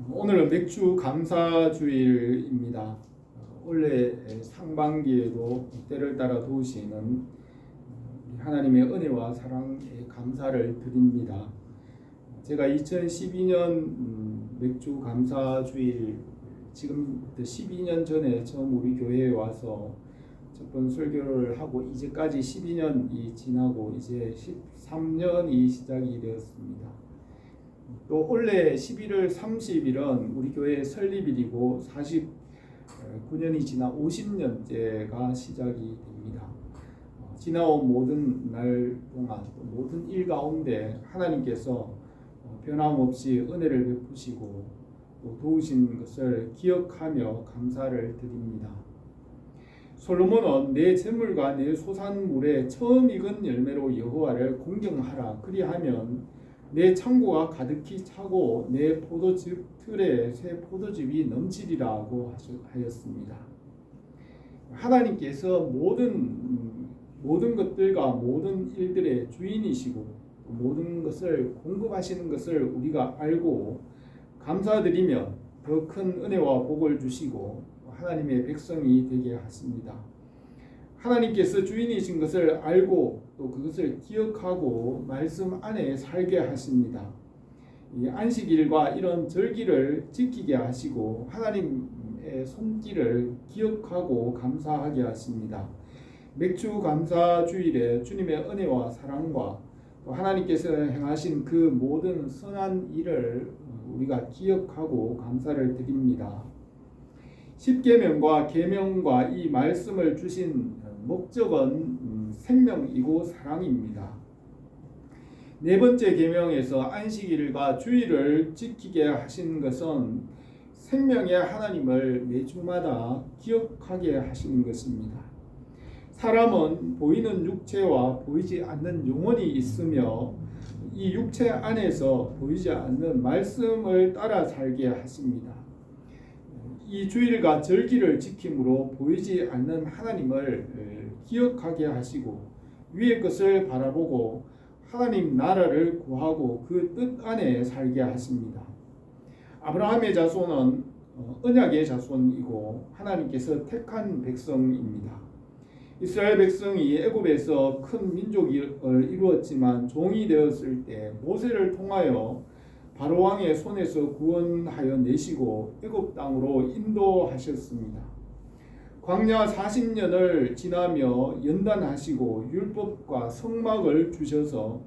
오늘은 맥주 감사주일입니다. 올해 상반기에도 때를 따라 도우시는 하나님의 은혜와 사랑에 감사를 드립니다. 제가 2012년 맥주 감사주일, 지금부터 12년 전에 처음 우리 교회에 와서 첫 번 설교를 하고 이제까지 12년이 지나고 이제 13년이 시작이 되었습니다. 또 올해 11월 30일은 우리 교회 설립일이고 49년이 지나 50년째가 시작이 됩니다. 지나온 모든 날 동안 모든 일 가운데 하나님께서 변함없이 은혜를 베푸시고 또 도우신 것을 기억하며 감사를 드립니다. 솔로몬은 내 재물과 내 소산물에 처음 익은 열매로 여호와를 공경하라. 그리하면 내 창고가 가득히 차고 내 포도즙 틀에 새 포도즙이 넘치리라고 하였습니다. 하나님께서 모든 것들과 모든 일들의 주인이시고 모든 것을 공급하시는 것을 우리가 알고 감사드리며 더 큰 은혜와 복을 주시고 하나님의 백성이 되게 하십니다. 하나님께서 주인이신 것을 알고 또 그것을 기억하고 말씀 안에 살게 하십니다. 이 안식일과 이런 절기를 지키게 하시고 하나님의 손길을 기억하고 감사하게 하십니다. 맥주 감사주일에 주님의 은혜와 사랑과 또 하나님께서 행하신 그 모든 선한 일을 우리가 기억하고 감사를 드립니다. 십계명과 계명과 이 말씀을 주신 목적은 생명이고 사랑입니다. 네 번째 계명에서 안식일과 주일을 지키게 하신 것은 생명의 하나님을 매주마다 기억하게 하시는 것입니다. 사람은 보이는 육체와 보이지 않는 영혼이 있으며 이 육체 안에서 보이지 않는 말씀을 따라 살게 하십니다. 이 주일과 절기를 지킴으로 보이지 않는 하나님을 기억하게 하시고 위의 것을 바라보고 하나님 나라를 구하고 그 뜻 안에 살게 하십니다. 아브라함의 자손은 언약의 자손이고 하나님께서 택한 백성입니다. 이스라엘 백성이 애굽에서 큰 민족을 이루었지만 종이 되었을 때 모세를 통하여 바로 왕의 손에서 구원하여 내시고 애굽 땅으로 인도하셨습니다. 광야 40년을 지나며 연단하시고 율법과 성막을 주셔서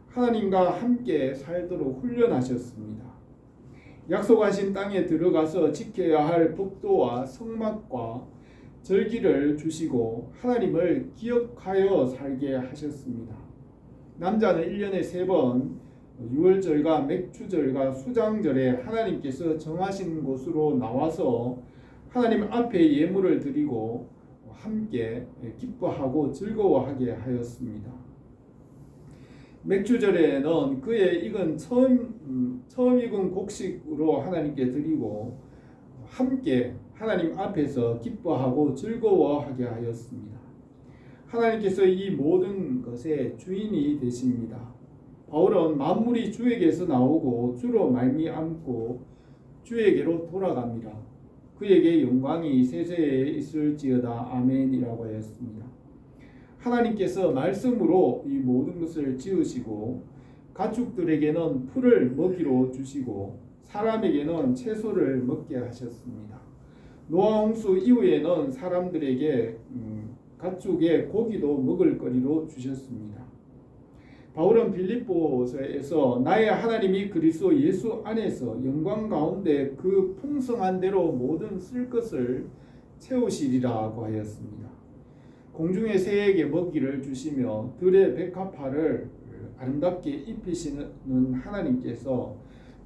하나님과 함께 살도록 훈련하셨습니다. 약속하신 땅에 들어가서 지켜야 할 법도와 성막과 절기를 주시고 하나님을 기억하여 살게 하셨습니다. 남자는 1년에 3번 유월절과 맥주절과 수장절에 하나님께서 정하신 곳으로 나와서 하나님 앞에 예물을 드리고 함께 기뻐하고 즐거워하게 하였습니다. 맥주절에는 그의 익은 처음 익은 곡식으로 하나님께 드리고 함께 하나님 앞에서 기뻐하고 즐거워하게 하였습니다. 하나님께서 이 모든 것의 주인이 되십니다. 바울은 만물이 주에게서 나오고 주로 말미암고 주에게로 돌아갑니다. 그에게 영광이 세세에 있을지어다 아멘이라고 하였습니다. 하나님께서 말씀으로 이 모든 것을 지으시고 가축들에게는 풀을 먹이로 주시고 사람에게는 채소를 먹게 하셨습니다. 노아 홍수 이후에는 사람들에게 가축의 고기도 먹을 거리로 주셨습니다. 바울은 빌립보서에서 나의 하나님이 그리스도 예수 안에서 영광 가운데 그 풍성한 대로 모든 쓸 것을 채우시리라고 하였습니다. 공중의 새에게 먹이를 주시며 들의 백합화를 아름답게 입히시는 하나님께서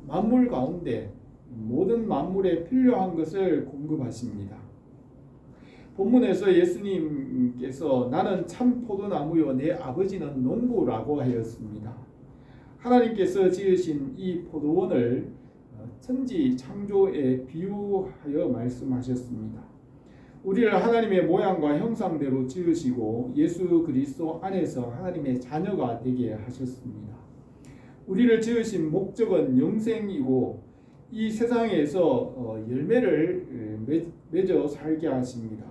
만물 가운데 모든 만물에 필요한 것을 공급하십니다. 본문에서 예수님께서 나는 참 포도나무요 내 아버지는 농부라고 하였습니다. 하나님께서 지으신 이 포도원을 천지 창조에 비유하여 말씀하셨습니다. 우리를 하나님의 모양과 형상대로 지으시고 예수 그리스도 안에서 하나님의 자녀가 되게 하셨습니다. 우리를 지으신 목적은 영생이고 이 세상에서 열매를 맺어 살게 하십니다.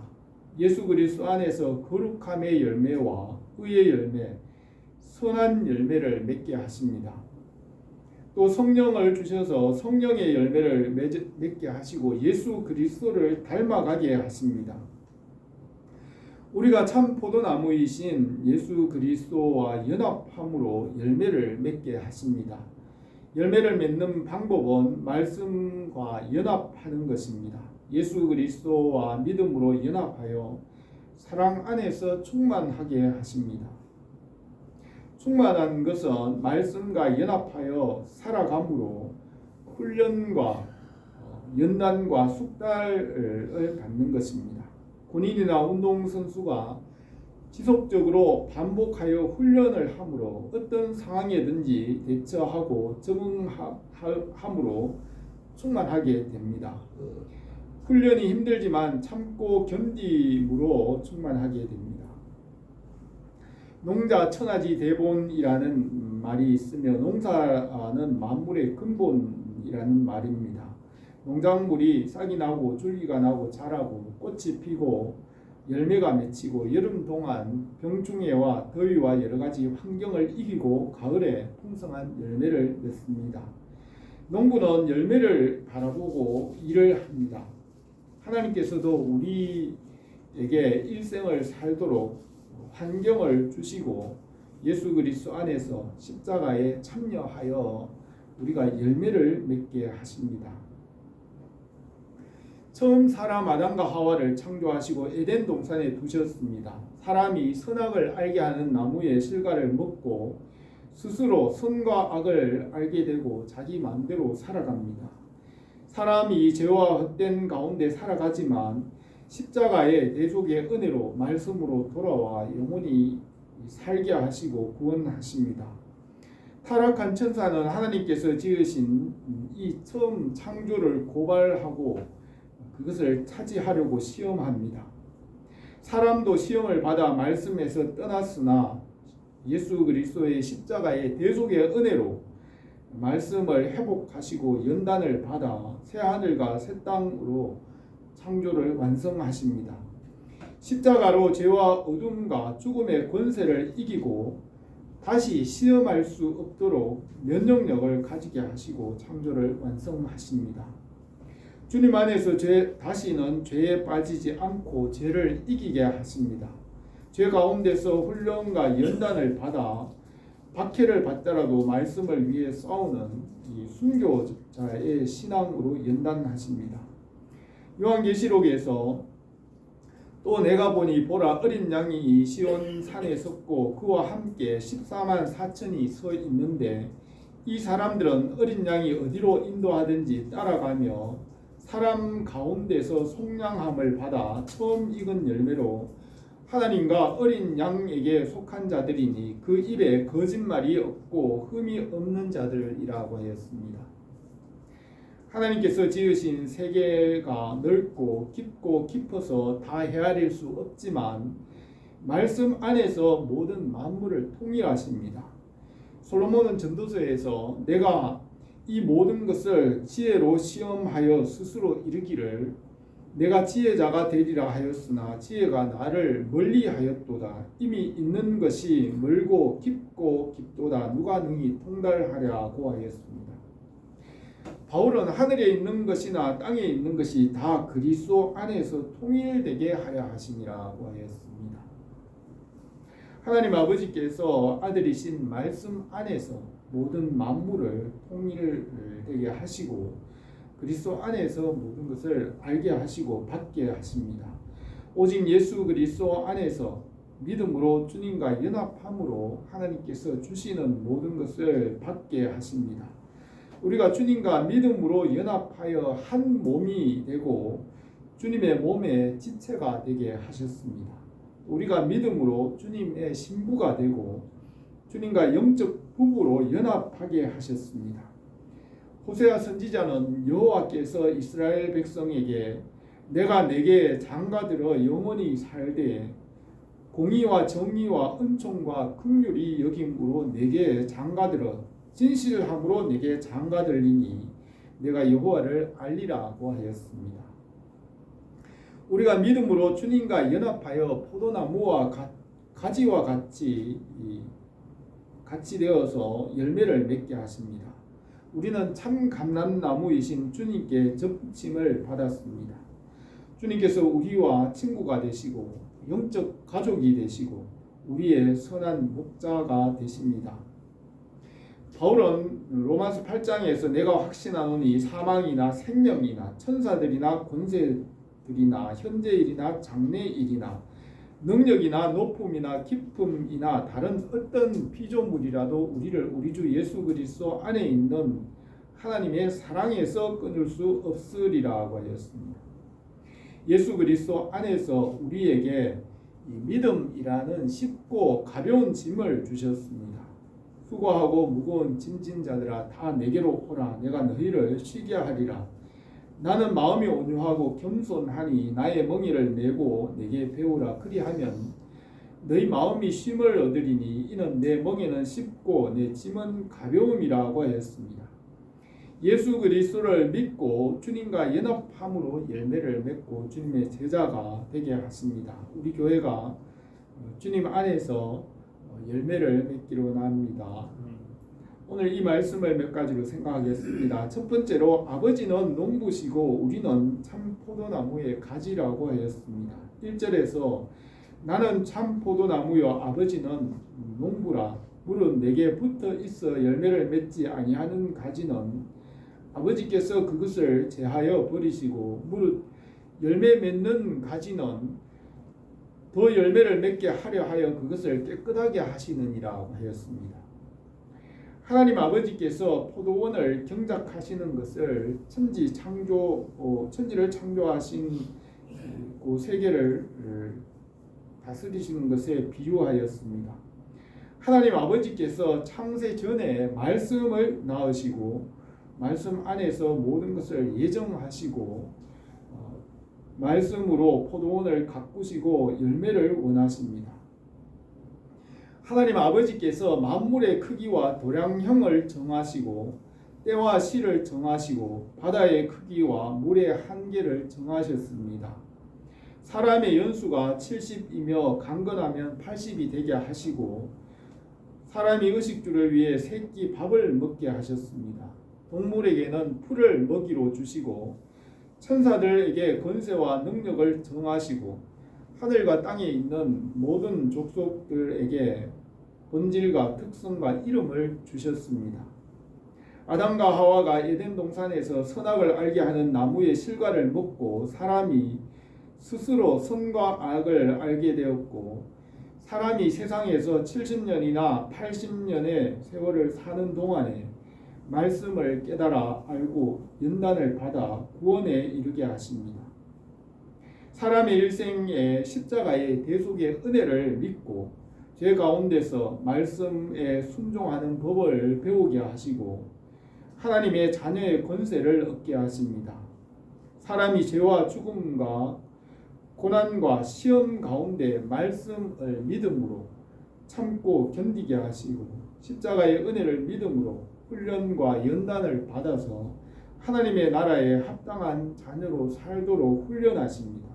예수 그리스도 안에서 거룩함의 열매와 의의 열매, 선한 열매를 맺게 하십니다. 또 성령을 주셔서 성령의 열매를 맺게 하시고 예수 그리스도를 닮아가게 하십니다. 우리가 참 포도나무이신 예수 그리스도와 연합함으로 열매를 맺게 하십니다. 열매를 맺는 방법은 말씀과 연합하는 것입니다. 예수 그리스도와 믿음으로 연합하여 사랑 안에서 충만하게 하십니다. 충만한 것은 말씀과 연합하여 살아감으로 훈련과 연단과 숙달을 받는 것입니다. 군인이나 운동선수가 지속적으로 반복하여 훈련을 함으로 어떤 상황에든지 대처하고 적응함으로 충만하게 됩니다. 훈련이 힘들지만 참고 견딤으로 충만하게 됩니다. 농자 천하지 대본이라는 말이 있으며 농사는 만물의 근본이라는 말입니다. 농작물이 싹이 나고 줄기가 나고 자라고 꽃이 피고 열매가 맺히고 여름 동안 병충해와 더위와 여러 가지 환경을 이기고 가을에 풍성한 열매를 맺습니다. 농부는 열매를 바라보고 일을 합니다. 하나님께서도 우리에게 일생을 살도록 환경을 주시고 예수 그리스도 안에서 십자가에 참여하여 우리가 열매를 맺게 하십니다. 처음 사람 아담과 하와를 창조하시고 에덴 동산에 두셨습니다. 사람이 선악을 알게 하는 나무의 실과를 먹고 스스로 선과 악을 알게 되고 자기 마음대로 살아갑니다. 사람이 죄와 헛된 가운데 살아가지만 십자가의 대속의 은혜로 말씀으로 돌아와 영원히 살게 하시고 구원하십니다. 타락한 천사는 하나님께서 지으신 이 처음 창조를 고발하고 그것을 차지하려고 시험합니다. 사람도 시험을 받아 말씀에서 떠났으나 예수 그리스도의 십자가의 대속의 은혜로 말씀을 회복하시고 연단을 받아 새 하늘과 새 땅으로 창조를 완성하십니다. 십자가로 죄와 어둠과 죽음의 권세를 이기고 다시 시험할 수 없도록 면역력을 가지게 하시고 창조를 완성하십니다. 주님 안에서 다시는 죄에 빠지지 않고 죄를 이기게 하십니다. 죄 가운데서 훈련과 연단을 받아 박해를 받더라도 말씀을 위해 싸우는 이 순교자의 신앙으로 연단하십니다. 요한계시록에서 또 내가 보니 보라 어린 양이 시온 산에 섰고 그와 함께 14만 4천이 서 있는데 이 사람들은 어린 양이 어디로 인도하든지 따라가며 사람 가운데서 속량함을 받아 처음 익은 열매로 하나님과 어린 양에게 속한 자들이니 그 입에 거짓말이 없고 흠이 없는 자들이라고 하였습니다. 하나님께서 지으신 세계가 넓고 깊고 깊어서 다 헤아릴 수 없지만 말씀 안에서 모든 만물을 통일하십니다. 솔로몬은 전도서에서 내가 이 모든 것을 지혜로 시험하여 스스로 이르기를 내가 지혜자가 되리라 하였으나 지혜가 나를 멀리하였도다. 이미 있는 것이 멀고 깊고 깊도다. 누가 능히 통달하랴고 하였습니다. 바울은 하늘에 있는 것이나 땅에 있는 것이 다 그리스도 안에서 통일되게 하려 하시니라고 하였습니다. 하나님 아버지께서 아들이신 말씀 안에서 모든 만물을 통일되게 하시고 그리스도 안에서 모든 것을 알게 하시고 받게 하십니다. 오직 예수 그리스도 안에서 믿음으로 주님과 연합함으로 하나님께서 주시는 모든 것을 받게 하십니다. 우리가 주님과 믿음으로 연합하여 한 몸이 되고 주님의 몸의 지체가 되게 하셨습니다. 우리가 믿음으로 주님의 신부가 되고 주님과 영적 부부로 연합하게 하셨습니다. 호세아 선지자는 여호와께서 이스라엘 백성에게 내가 내게 장가들어 영원히 살되 공의와 정의와 은총과 긍휼이 여김으로 내게 장가들어 진실함으로 내게 장가들리니 내가 여호와를 알리라고 하였습니다. 우리가 믿음으로 주님과 연합하여 포도나무와 가지와 같이 되어서 열매를 맺게 하십니다. 우리는 참 감람나무이신 주님께 접침을 받았습니다. 주님께서 우리와 친구가 되시고 영적 가족이 되시고 우리의 선한 목자가 되십니다. 바울은 로마서 8장에서 내가 확신하노니 사망이나 생명이나 천사들이나 권세들이나 현재일이나 장래일이나 능력이나 높음이나 깊음이나 다른 어떤 피조물이라도 우리를 우리 주 예수 그리스도 안에 있는 하나님의 사랑에서 끊을 수 없으리라고 하였습니다. 예수 그리스도 안에서 우리에게 이 믿음이라는 쉽고 가벼운 짐을 주셨습니다. 수고하고 무거운 짐진 자들아 다 내게로 오라. 내가 너희를 쉬게 하리라. 나는 마음이 온유하고 겸손하니 나의 멍에를 메고 내게 배우라. 그리하면 너희 마음이 쉼을 얻으리니 이는 내 멍에는 쉽고 내 짐은 가벼움이라고 하였습니다. 예수 그리스도를 믿고 주님과 연합함으로 열매를 맺고 주님의 제자가 되게 하십니다. 우리 교회가 주님 안에서 열매를 맺기로 원합니다. 오늘 이 말씀을 몇 가지로 생각하겠습니다. 첫 번째로 아버지는 농부시고 우리는 참 포도나무의 가지라고 하였습니다. 1절에서 나는 참 포도나무요 아버지는 농부라. 물은 내게 붙어 있어 열매를 맺지 아니하는 가지는 아버지께서 그것을 제하여 버리시고 무릇 열매 맺는 가지는 더 열매를 맺게 하려 하여 그것을 깨끗하게 하시느니라 하였습니다. 하나님 아버지께서 포도원을 경작하시는 것을 천지를 창조하신 그 세계를 다스리시는 것에 비유하였습니다. 하나님 아버지께서 창세 전에 말씀을 낳으시고 말씀 안에서 모든 것을 예정하시고 말씀으로 포도원을 가꾸시고 열매를 원하십니다. 하나님 아버지께서 만물의 크기와 도량형을 정하시고 때와 시를 정하시고 바다의 크기와 물의 한계를 정하셨습니다. 사람의 연수가 70이며 강건하면 80이 되게 하시고 사람이 의식주를 위해 새끼 밥을 먹게 하셨습니다. 동물에게는 풀을 먹이로 주시고 천사들에게 권세와 능력을 정하시고 하늘과 땅에 있는 모든 족속들에게 본질과 특성과 이름을 주셨습니다. 아담과 하와가 에덴 동산에서 선악을 알게 하는 나무의 실과를 먹고 사람이 스스로 선과 악을 알게 되었고 사람이 세상에서 70년이나 80년의 세월을 사는 동안에 말씀을 깨달아 알고 연단을 받아 구원에 이르게 하십니다. 사람의 일생에 십자가의 대속의 은혜를 믿고 죄 가운데서 말씀에 순종하는 법을 배우게 하시고 하나님의 자녀의 권세를 얻게 하십니다. 사람이 죄와 죽음과 고난과 시험 가운데 말씀을 믿음으로 참고 견디게 하시고 십자가의 은혜를 믿음으로 훈련과 연단을 받아서 하나님의 나라에 합당한 자녀로 살도록 훈련하십니다.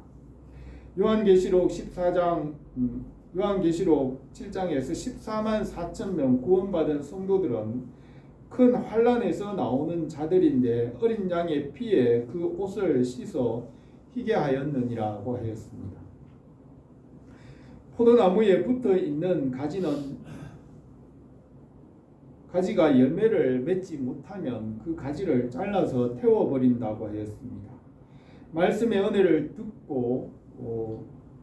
요한계시록 7장에서 14만 4천 명 구원받은 성도들은 큰 환난에서 나오는 자들인데 어린 양의 피에 그 옷을 씻어 희게 하였느니라고 하였습니다. 포도나무에 붙어 있는 가지가 열매를 맺지 못하면 그 가지를 잘라서 태워버린다고 하였습니다. 말씀의 은혜를 듣고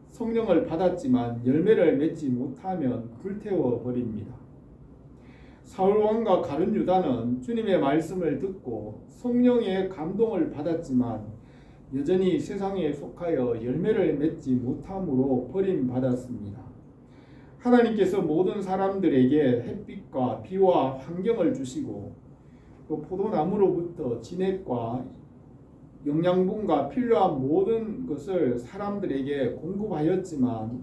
성령을 받았지만 열매를 맺지 못하면 불태워버립니다. 사울왕과 가룟 유다는 주님의 말씀을 듣고 성령의 감동을 받았지만 여전히 세상에 속하여 열매를 맺지 못함으로 버림받았습니다. 하나님께서 모든 사람들에게 햇빛과 비와 환경을 주시고 또 포도나무로부터 진액과 영양분과 필요한 모든 것을 사람들에게 공급하였지만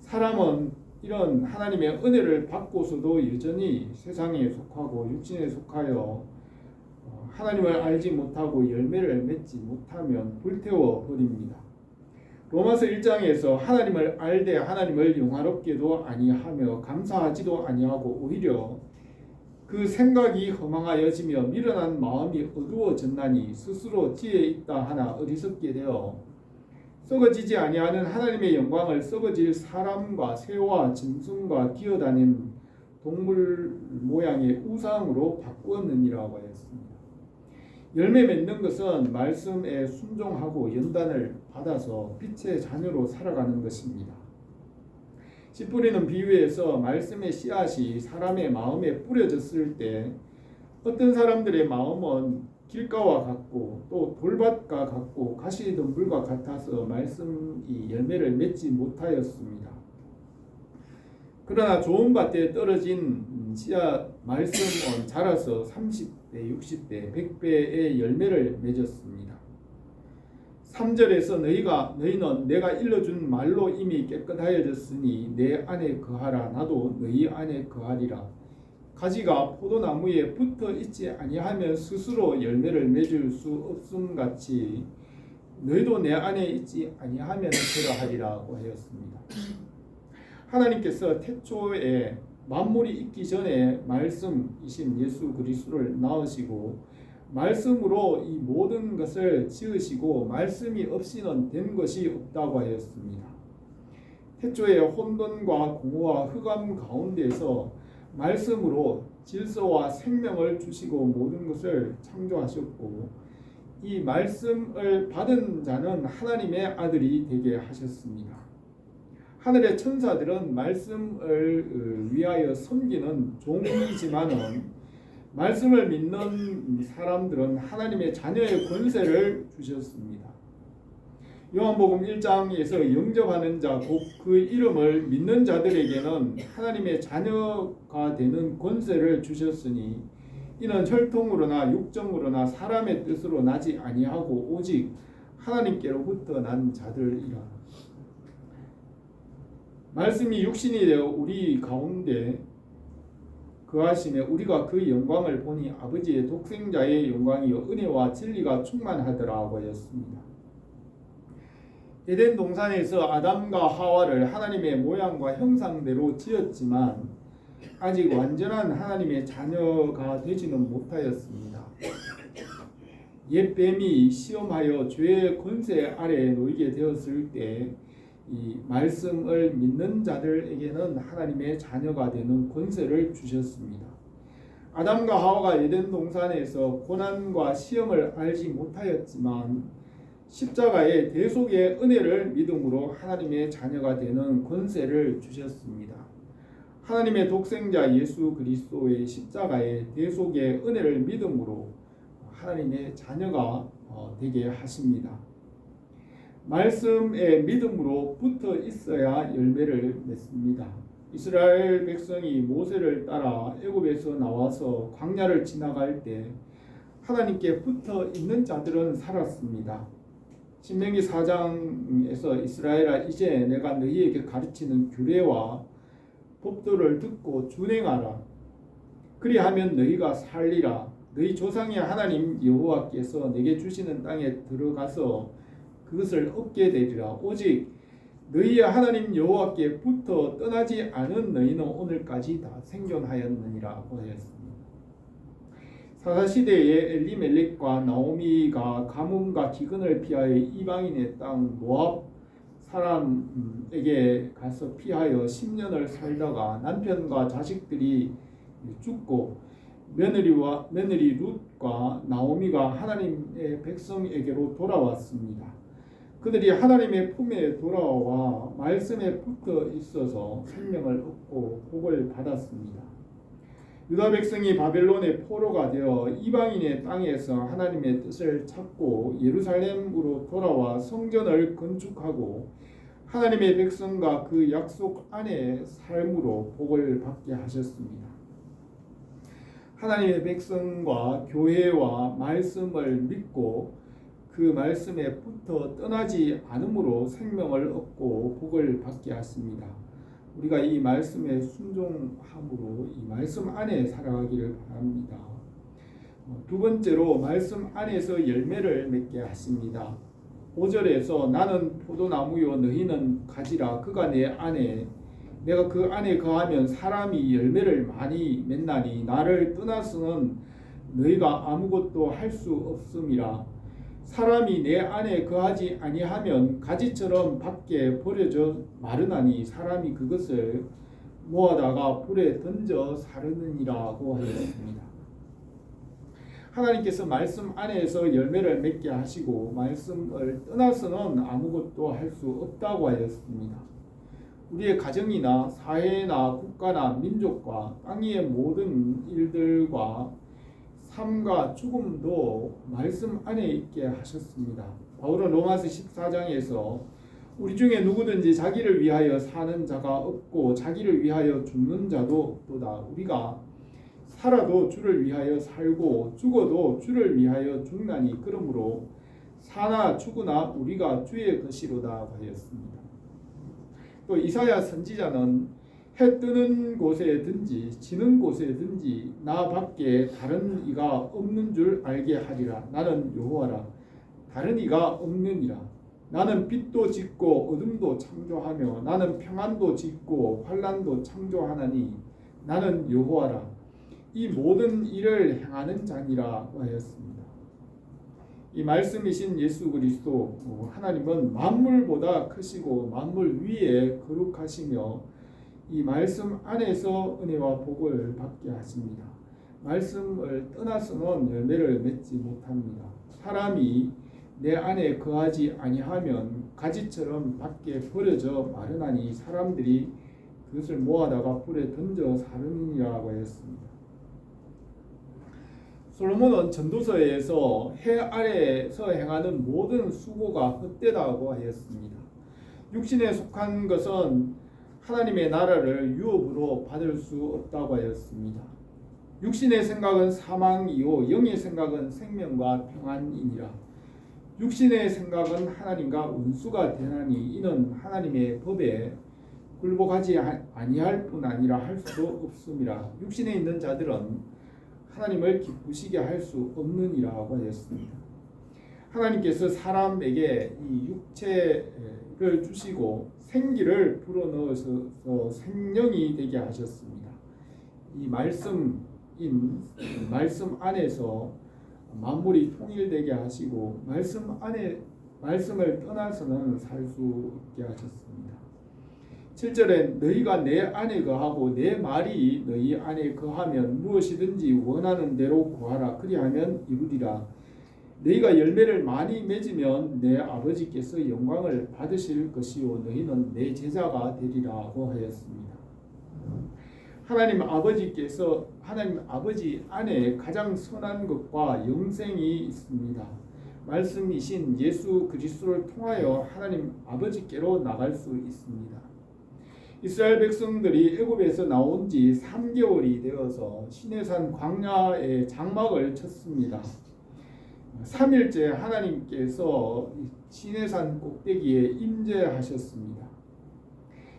사람은 이런 하나님의 은혜를 받고서도 여전히 세상에 속하고 육신에 속하여 하나님을 알지 못하고 열매를 맺지 못하면 불태워 버립니다. 로마서 1장에서 하나님을 알되 하나님을 영화롭게도 아니하며 감사하지도 아니하고 오히려 그 생각이 허망하여지며 미련한 마음이 어두워졌나니 스스로 지혜 있다 하나 어리석게 되어 썩어지지 아니하는 하나님의 영광을 썩어질 사람과 새와 짐승과 기어다니는 동물 모양의 우상으로 바꾸었느니라고 하였습니다. 열매 맺는 것은 말씀에 순종하고 연단을 받아서 빛의 자녀로 살아가는 것입니다. 씨 뿌리는 비유에서 말씀의 씨앗이 사람의 마음에 뿌려졌을 때 어떤 사람들의 마음은 길가와 같고 또 돌밭과 같고 가시덤불과 같아서 말씀이 열매를 맺지 못하였습니다. 그러나 좋은 밭에 떨어진 씨앗 말씀은 자라서 30배, 60배, 100배의 열매를 맺었습니다. 3절에서 너희는 내가 일러준 말로 이미 깨끗하여졌으니 내 안에 거하라. 나도 너희 안에 거하리라. 가지가 포도나무에 붙어 있지 아니하면 스스로 열매를 맺을 수 없음 같이 너희도 내 안에 있지 아니하면 그러하리라고 하였습니다. 하나님께서 태초에 만물이 있기 전에 말씀이신 예수 그리스도를 낳으시고 말씀으로 이 모든 것을 지으시고 말씀이 없이는 된 것이 없다고 하였습니다. 태초에 혼돈과 공허와 흑암 가운데서 말씀으로 질서와 생명을 주시고 모든 것을 창조하셨고 이 말씀을 받은 자는 하나님의 아들이 되게 하셨습니다. 하늘의 천사들은 말씀을 위하여 섬기는 종이지만은 말씀을 믿는 사람들은 하나님의 자녀의 권세를 주셨습니다. 요한복음 1장에서 영접하는 자 곧 그 이름을 믿는 자들에게는 하나님의 자녀가 되는 권세를 주셨으니 이는 혈통으로나 육정으로나 사람의 뜻으로 나지 아니하고 오직 하나님께로부터 난 자들이라. 말씀이 육신이 되어 우리 가운데 그하심에 우리가 그 영광을 보니 아버지의 독생자의 영광이요 은혜와 진리가 충만하더라고 하였습니다. 에덴 동산에서 아담과 하와를 하나님의 모양과 형상대로 지었지만 아직 완전한 하나님의 자녀가 되지는 못하였습니다. 옛 뱀이 시험하여 죄의 권세 아래에 놓이게 되었을 때 이 말씀을 믿는 자들에게는 하나님의 자녀가 되는 권세를 주셨습니다. 아담과 하와가 에덴 동산에서 고난과 시험을 알지 못하였지만 십자가의 대속의 은혜를 믿음으로 하나님의 자녀가 되는 권세를 주셨습니다. 하나님의 독생자 예수 그리스도의 십자가의 대속의 은혜를 믿음으로 하나님의 자녀가 되게 하십니다. 말씀에 믿음으로 붙어 있어야 열매를 맺습니다. 이스라엘 백성이 모세를 따라 애굽에서 나와서 광야를 지나갈 때 하나님께 붙어 있는 자들은 살았습니다. 신명기 4장에서 이스라엘아 이제 내가 너희에게 가르치는 규례와 법도를 듣고 준행하라. 그리하면 너희가 살리라. 너희 조상의 하나님 여호와께서 내게 주시는 땅에 들어가서 그것을 얻게 되리라. 오직 너희의 하나님 여호와께 붙어 떠나지 않은 너희는 오늘까지 다 생존하였느니라고 하였습니다. 사사시대에 엘리멜렉과 나오미가 가뭄과 기근을 피하여 이방인의 땅 모압 사람에게 가서 피하여 10년을 살다가 남편과 자식들이 죽고 며느리 룻과 나오미가 하나님의 백성에게로 돌아왔습니다. 그들이 하나님의 품에 돌아와 말씀에 붙어 있어서 생명을 얻고 복을 받았습니다. 유다 백성이 바벨론의 포로가 되어 이방인의 땅에서 하나님의 뜻을 찾고 예루살렘으로 돌아와 성전을 건축하고 하나님의 백성과 그 약속 안에 삶으로 복을 받게 하셨습니다. 하나님의 백성과 교회와 말씀을 믿고 그 말씀에 붙어 떠나지 않음으로 생명을 얻고 복을 받게 하십니다. 우리가 이 말씀에 순종함으로 이 말씀 안에 살아가기를 바랍니다. 두 번째로 말씀 안에서 열매를 맺게 하십니다. 5절에서 나는 포도나무요 너희는 가지라 그가 내 안에 내가 그 안에 거하면 사람이 열매를 많이 맺나니 나를 떠나서는 너희가 아무것도 할 수 없음이라. 사람이 내 안에 거하지 아니하면 가지처럼 밖에 버려져 마르나니 사람이 그것을 모아다가 불에 던져 사르느니라고 하였습니다. 하나님께서 말씀 안에서 열매를 맺게 하시고 말씀을 떠나서는 아무것도 할 수 없다고 하였습니다. 우리의 가정이나 사회나 국가나 민족과 땅 위의 모든 일들과 삶과 죽음도 말씀 안에 있게 하셨습니다. 바울은 로마서 14장에서 우리 중에 누구든지 자기를 위하여 사는 자가 없고 자기를 위하여 죽는 자도 없도다. 우리가 살아도 주를 위하여 살고 죽어도 주를 위하여 죽나니 그러므로 사나 죽으나 우리가 주의 것이로다 하였습니다. 또 이사야 선지자는 해 뜨는 곳에든지 지는 곳에든지 나 밖에 다른 이가 없는 줄 알게 하리라. 나는 여호와라. 다른 이가 없느니라. 나는 빛도 짓고 어둠도 창조하며 나는 평안도 짓고 환난도 창조하나니 나는 여호와라. 이 모든 일을 행하는 자니라고 하였습니다. 이 말씀이신 예수 그리스도 하나님은 만물보다 크시고 만물 위에 거룩하시며 이 말씀 안에서 은혜와 복을 받게 하십니다. 말씀을 떠나서는 열매를 맺지 못합니다. 사람이 내 안에 거하지 아니하면 가지처럼 밖에 버려져 마르나니 사람들이 그것을 모아다가 불에 던져 사르느니라고 하였습니다. 솔로몬은 전도서에서 해 아래에서 행하는 모든 수고가 헛되다고 하였습니다. 육신에 속한 것은 하나님의 나라를 유업으로 받을 수 없다고 하였습니다. 육신의 생각은 사망이요 영의 생각은 생명과 평안이니라. 육신의 생각은 하나님과 원수가 되나니 이는 하나님의 법에 굴복하지 아니할 뿐 아니라 할 수도 없음이라. 육신에 있는 자들은 하나님을 기쁘시게 할 수 없느니라고 하였습니다. 하나님께서 사람에게 이 육체를 주시고 생기를 불어넣어서 생명이 되게 하셨습니다. 이 말씀 안에서 만물이 통일되게 하시고 말씀을 떠나서는 살 수 없게 하셨습니다. 7절에 너희가 내 안에 거하고 내 말이 너희 안에 거하면 무엇이든지 원하는 대로 구하라. 그리하면 이루리라. 너희가 열매를 많이 맺으면 내 아버지께서 영광을 받으실 것이요 너희는 내 제자가 되리라고 하였습니다. 하나님 아버지 안에 가장 선한 것과 영생이 있습니다. 말씀이신 예수 그리스도를 통하여 하나님 아버지께로 나갈 수 있습니다. 이스라엘 백성들이 애굽에서 나온 지 3개월이 되어서 시내산 광야에 장막을 쳤습니다. 3일째 하나님께서 시내산 꼭대기에 임재하셨습니다.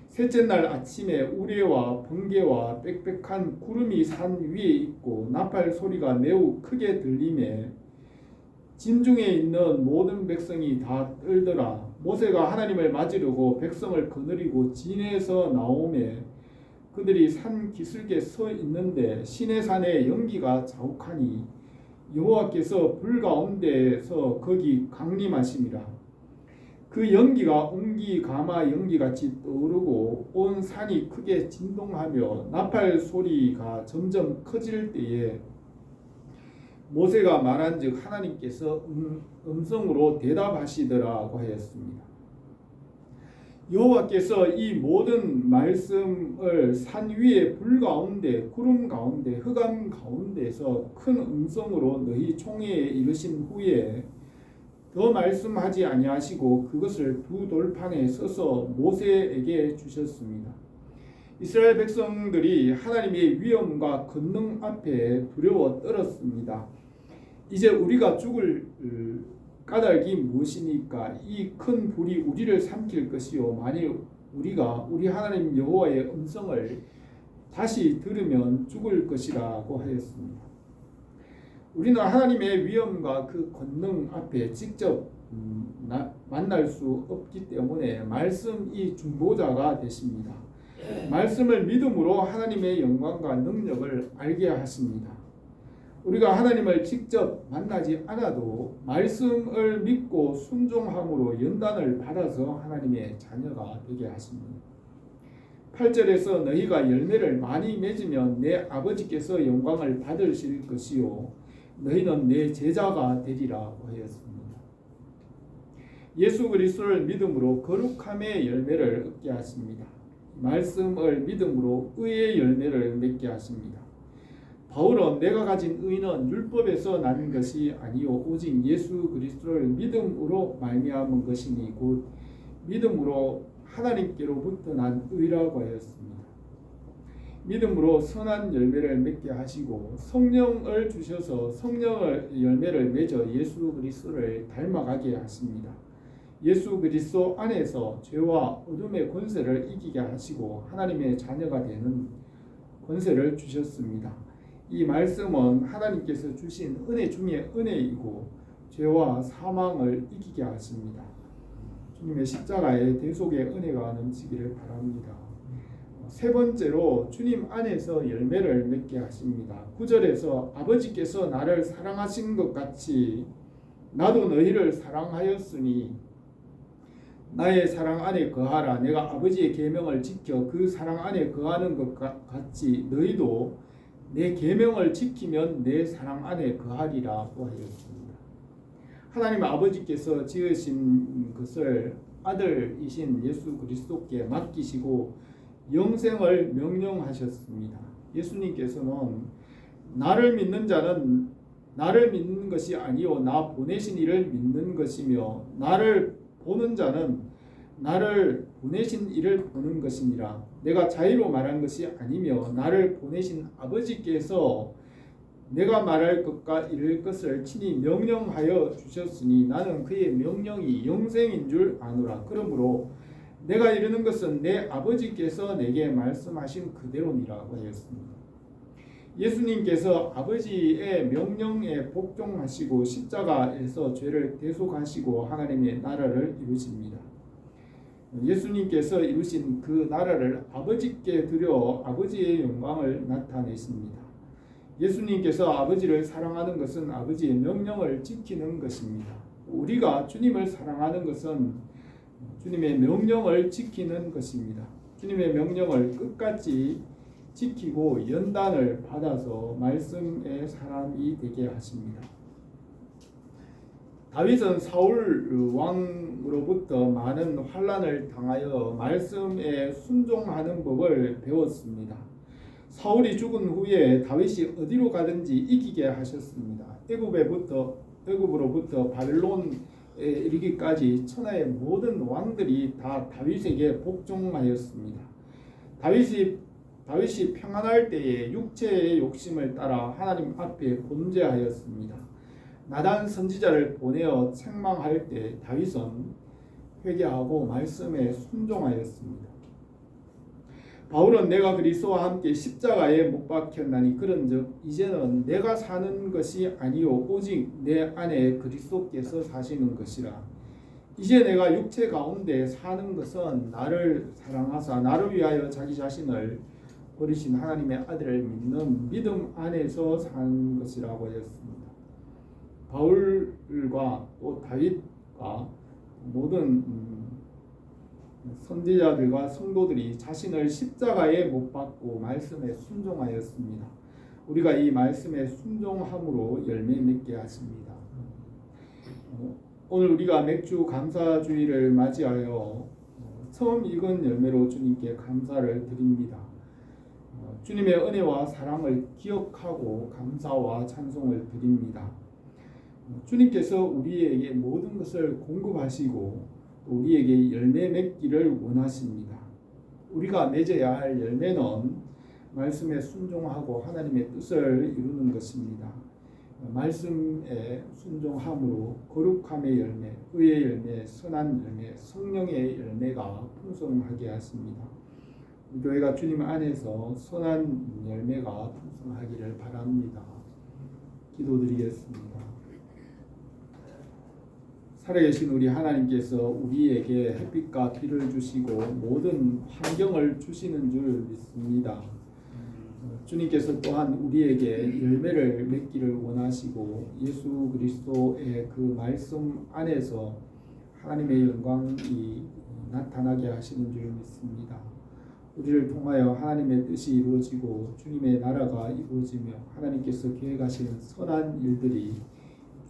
셋째 날 아침에 우레와 번개와 빽빽한 구름이 산 위에 있고 나팔 소리가 매우 크게 들리매 진중에 있는 모든 백성이 다 떨더라. 모세가 하나님을 맞으려고 백성을 거느리고 진에서 나오매 그들이 산 기슭에 서 있는데 시내산에 연기가 자욱하니 여호와께서 불 가운데에서 거기 강림하심이라. 그 연기가 옹기 가마 연기같이 떠오르고 온 산이 크게 진동하며 나팔 소리가 점점 커질 때에 모세가 말한즉 하나님께서 음성으로 대답하시더라고 하였습니다. 여호와께서 이 모든 말씀을 산 위에 불 가운데 구름 가운데 흑암 가운데서 큰 음성으로 너희 총회에 이르신 후에 더 말씀하지 아니하시고 그것을 두 돌판에 써서 모세에게 주셨습니다. 이스라엘 백성들이 하나님의 위엄과 권능 앞에 두려워 떨었습니다. 이제 우리가 죽을 까닭이 무엇이니까? 이 큰 불이 우리를 삼킬 것이요 만일 우리가 우리 하나님 여호와의 음성을 다시 들으면 죽을 것이라고 하였습니다. 우리는 하나님의 위엄과 그 권능 앞에 직접 만날 수 없기 때문에 말씀이 중보자가 되십니다. 말씀을 믿음으로 하나님의 영광과 능력을 알게 하십니다. 우리가 하나님을 직접 만나지 않아도 말씀을 믿고 순종함으로 연단을 받아서 하나님의 자녀가 되게 하십니다. 8절에서 너희가 열매를 많이 맺으면 내 아버지께서 영광을 받으실 것이요 너희는 내 제자가 되리라고 하였습니다. 예수 그리스도를 믿음으로 거룩함의 열매를 얻게 하십니다. 말씀을 믿음으로 의의 열매를 맺게 하십니다. 바울은 내가 가진 의는 율법에서 난 것이 아니요 오직 예수 그리스도를 믿음으로 말미암은 것이니 곧 믿음으로 하나님께로부터 난 의라고 하였습니다. 믿음으로 선한 열매를 맺게 하시고 성령을 주셔서 성령의 열매를 맺어 예수 그리스도를 닮아가게 하십니다. 예수 그리스도 안에서 죄와 어둠의 권세를 이기게 하시고 하나님의 자녀가 되는 권세를 주셨습니다. 이 말씀은 하나님께서 주신 은혜 중에 은혜이고 죄와 사망을 이기게 하십니다. 주님의 십자가의 대속의 은혜가 넘치기를 바랍니다. 세 번째로 주님 안에서 열매를 맺게 하십니다. 9절에서 아버지께서 나를 사랑하신 것 같이 나도 너희를 사랑하였으니 나의 사랑 안에 거하라. 내가 아버지의 계명을 지켜 그 사랑 안에 거하는 것 같이 너희도 내 계명을 지키면 내 사랑 안에 거하리라고 하였습니다. 하나님 아버지께서 지으신 것을 아들이신 예수 그리스도께 맡기시고 영생을 명령하셨습니다. 예수님께서는 나를 믿는 자는 나를 믿는 것이 아니요 나 보내신 이를 믿는 것이며 나를 보는 자는 나를 보내신 이를 보는 것이니라. 내가 자의로 말한 것이 아니며 나를 보내신 아버지께서 내가 말할 것과 이를 것을 친히 명령하여 주셨으니 나는 그의 명령이 영생인 줄 아노라. 그러므로 내가 이르는 것은 내 아버지께서 내게 말씀하신 그대로니라고 하였습니다. 예수님께서 아버지의 명령에 복종하시고 십자가에서 죄를 대속하시고 하나님의 나라를 이루십니다. 예수님께서 이루신 그 나라를 아버지께 드려 아버지의 영광을 나타내십니다. 예수님께서 아버지를 사랑하는 것은 아버지의 명령을 지키는 것입니다. 우리가 주님을 사랑하는 것은 주님의 명령을 지키는 것입니다. 주님의 명령을 끝까지 지키고 연단을 받아서 말씀의 사람이 되게 하십니다. 다윗은 사울 왕으로부터 많은 환난을 당하여 말씀에 순종하는 법을 배웠습니다. 사울이 죽은 후에 다윗이 어디로 가든지 이기게 하셨습니다. 애굽으로부터 바벨론에 이르기까지 천하의 모든 왕들이 다 다윗에게 복종하였습니다. 다윗이 평안할 때에 육체의 욕심을 따라 하나님 앞에 범죄하였습니다. 나단 선지자를 보내어 책망할 때 다윗은 회개하고 말씀에 순종하였습니다. 바울은 내가 그리스도와 함께 십자가에 못 박혔나니 그런즉 이제는 내가 사는 것이 아니요 오직 내 안에 그리스도께서 사시는 것이라. 이제 내가 육체 가운데 사는 것은 나를 사랑하사 나를 위하여 자기 자신을 버리신 하나님의 아들을 믿는 믿음 안에서 사는 것이라고 하였습니다. 바울과 또 다윗과 모든 선지자들과 성도들이 자신을 십자가에 못 박고 말씀에 순종하였습니다. 우리가 이 말씀에 순종함으로 열매 맺게 하십니다. 오늘 우리가 맥주 감사주의를 맞이하여 처음 익은 열매로 주님께 감사를 드립니다. 주님의 은혜와 사랑을 기억하고 감사와 찬송을 드립니다. 주님께서 우리에게 모든 것을 공급하시고 우리에게 열매 맺기를 원하십니다. 우리가 맺어야 할 열매는 말씀에 순종하고 하나님의 뜻을 이루는 것입니다. 말씀에 순종함으로 거룩함의 열매, 의의 열매, 선한 열매, 성령의 열매가 풍성하게 하십니다. 교회가 주님 안에서 선한 열매가 풍성하기를 바랍니다. 기도드리겠습니다. 살아계신 우리 하나님께서 우리에게 햇빛과 비를 주시고 모든 환경을 주시는 줄 믿습니다. 주님께서 또한 우리에게 열매를 맺기를 원하시고 예수 그리스도의 그 말씀 안에서 하나님의 영광이 나타나게 하시는 줄 믿습니다. 우리를 통하여 하나님의 뜻이 이루어지고 주님의 나라가 이루어지며 하나님께서 계획하시는 선한 일들이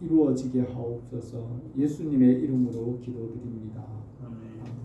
이루어지게 하옵소서. 예수님의 이름으로 기도드립니다. 아멘.